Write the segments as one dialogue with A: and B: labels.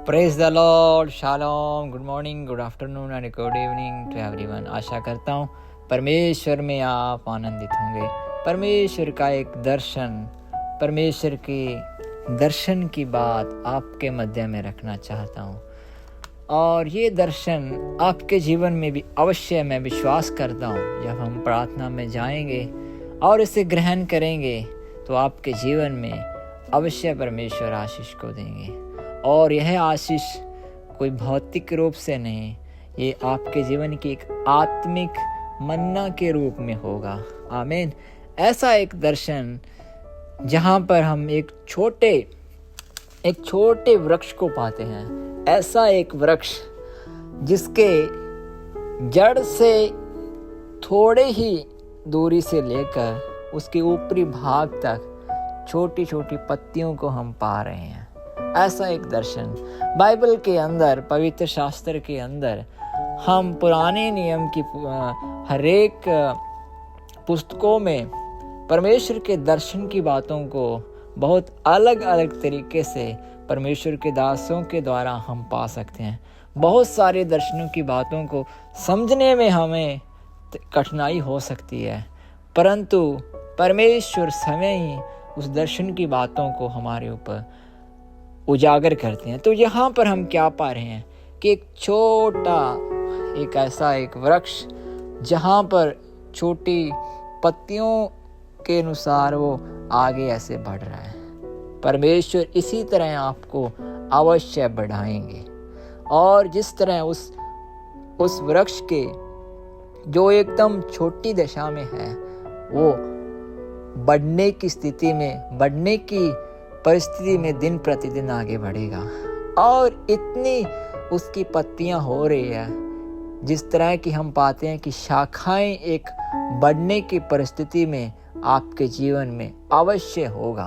A: Praise the Lord, shalom, good morning, good afternoon and good evening to everyone. आशा करता हूँ परमेश्वर में आप आनंदित होंगे। परमेश्वर का एक दर्शन, परमेश्वर के दर्शन की बात आपके मध्य में रखना चाहता हूँ, और ये दर्शन आपके जीवन में भी अवश्य मैं विश्वास करता हूँ। जब हम प्रार्थना में जाएंगे और इसे ग्रहण करेंगे तो आपके जीवन में अवश्य परमेश्वर आशीष को देंगे। और यह आशीष कोई भौतिक रूप से नहीं, ये आपके जीवन की एक आत्मिक मन्ना के रूप में होगा। आमीन। ऐसा एक दर्शन जहाँ पर हम एक छोटे वृक्ष को पाते हैं, ऐसा एक वृक्ष जिसके जड़ से थोड़े ही दूरी से लेकर उसके ऊपरी भाग तक छोटी छोटी पत्तियों को हम पा रहे हैं। ऐसा एक दर्शन बाइबल के अंदर, पवित्र शास्त्र के अंदर हम पुराने नियम की हर एक पुस्तकों में परमेश्वर के दर्शन की बातों को बहुत अलग अलग तरीके से परमेश्वर के दासों के द्वारा हम पा सकते हैं। बहुत सारे दर्शनों की बातों को समझने में हमें कठिनाई हो सकती है, परंतु परमेश्वर समय ही उस दर्शन की बातों को हमारे ऊपर उजागर करते हैं। तो यहाँ पर हम क्या पा रहे हैं कि एक छोटा एक ऐसा एक वृक्ष जहाँ पर छोटी पत्तियों के अनुसार वो आगे ऐसे बढ़ रहा है। परमेश्वर इसी तरह आपको अवश्य बढ़ाएंगे, और जिस तरह उस वृक्ष के जो एकदम छोटी दशा में है वो बढ़ने की स्थिति में, बढ़ने की परिस्थिति में दिन प्रतिदिन आगे बढ़ेगा, और इतनी उसकी पत्तियां हो रही है जिस तरह की हम पाते हैं कि शाखाएं एक बढ़ने की परिस्थिति में आपके जीवन में अवश्य होगा।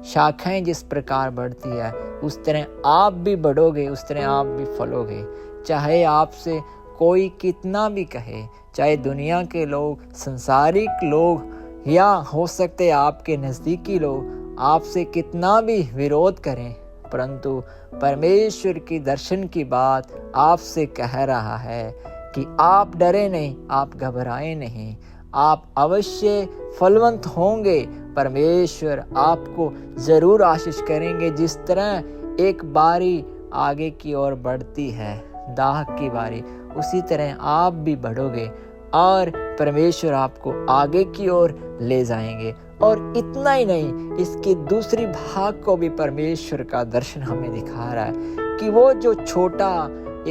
A: शाखाएं जिस प्रकार बढ़ती है उस तरह आप भी बढ़ोगे, उस तरह आप भी फलोगे। चाहे आपसे कोई कितना भी कहे, चाहे दुनिया के लोग, संसारिक लोग, या हो सकते आपके नज़दीकी लोग आपसे कितना भी विरोध करें, परंतु परमेश्वर की दर्शन की बात आपसे कह रहा है कि आप डरे नहीं, आप घबराए नहीं, आप अवश्य फलवंत होंगे। परमेश्वर आपको ज़रूर आशीष करेंगे। जिस तरह एक बारी आगे की ओर बढ़ती है, दाख की बारी, उसी तरह आप भी बढ़ोगे और परमेश्वर आपको आगे की ओर ले जाएंगे। और इतना ही नहीं, इसके दूसरी भाग को भी परमेश्वर का दर्शन हमें दिखा रहा है कि वो जो छोटा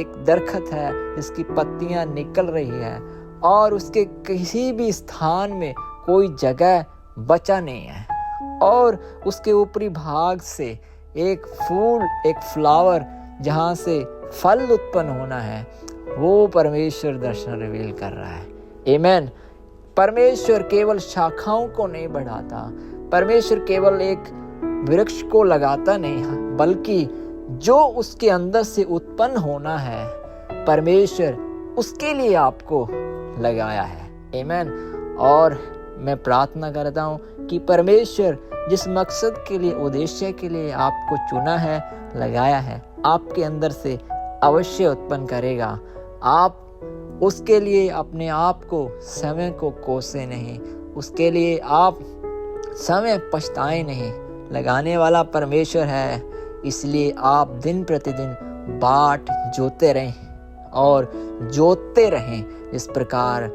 A: एक दरखत है जिसकी पत्तियां निकल रही है और उसके किसी भी स्थान में कोई जगह बचा नहीं है, और उसके ऊपरी भाग से एक फूल, एक फ्लावर जहाँ से फल उत्पन्न होना है, वो परमेश्वर दर्शन रिवील कर रहा है। आमीन। परमेश्वर केवल शाखाओं को नहीं बढ़ाता, परमेश्वर केवल एक वृक्ष को लगाता नहीं, बल्कि जो उसके अंदर से उत्पन्न होना है परमेश्वर उसके लिए आपको लगाया है। आमीन। और मैं प्रार्थना करता हूँ कि परमेश्वर जिस मकसद के लिए, उद्देश्य के लिए आपको चुना है, लगाया है, आपके अंदर से अवश्य उत्पन्न करेगा। आप उसके लिए अपने आप को, समय को कोसे नहीं, उसके लिए आप समय पछताए नहीं। लगाने वाला परमेश्वर है, इसलिए आप दिन प्रतिदिन बाट जोते रहें और जोतते रहें। इस प्रकार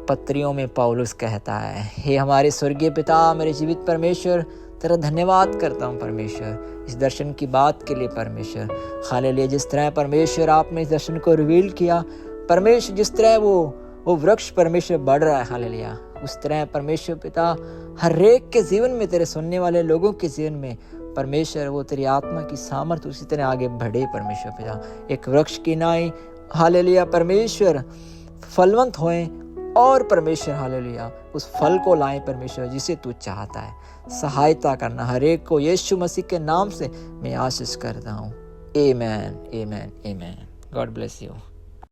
A: पत्रियों में पौलुस कहता है, हे हमारे स्वर्गीय पिता, मेरे जीवित परमेश्वर, तेरा धन्यवाद करता हूँ परमेश्वर इस दर्शन की बात के लिए। परमेश्वर हालेलुया। जिस तरह परमेश्वर आपने इस दर्शन को रिवील किया, परमेश्वर जिस तरह वो वृक्ष परमेश्वर बढ़ रहा है, हालेलुया, उस तरह परमेश्वर पिता हर एक के जीवन में, तेरे सुनने वाले लोगों के जीवन में परमेश्वर वो तेरी आत्मा की सामर्थ्य उसी तरह आगे बढ़े। परमेश्वर पिता एक वृक्ष की नाई, हालेलुया, परमेश्वर फलवंत होए, और परमेश्वर हालेलुया उस फल को लाए परमेश्वर जिसे तू चाहता है। सहायता करना हर एक को, यीशु मसीह के नाम से मैं आशीष करता हूँ। आमीन, आमीन, आमीन। God bless you.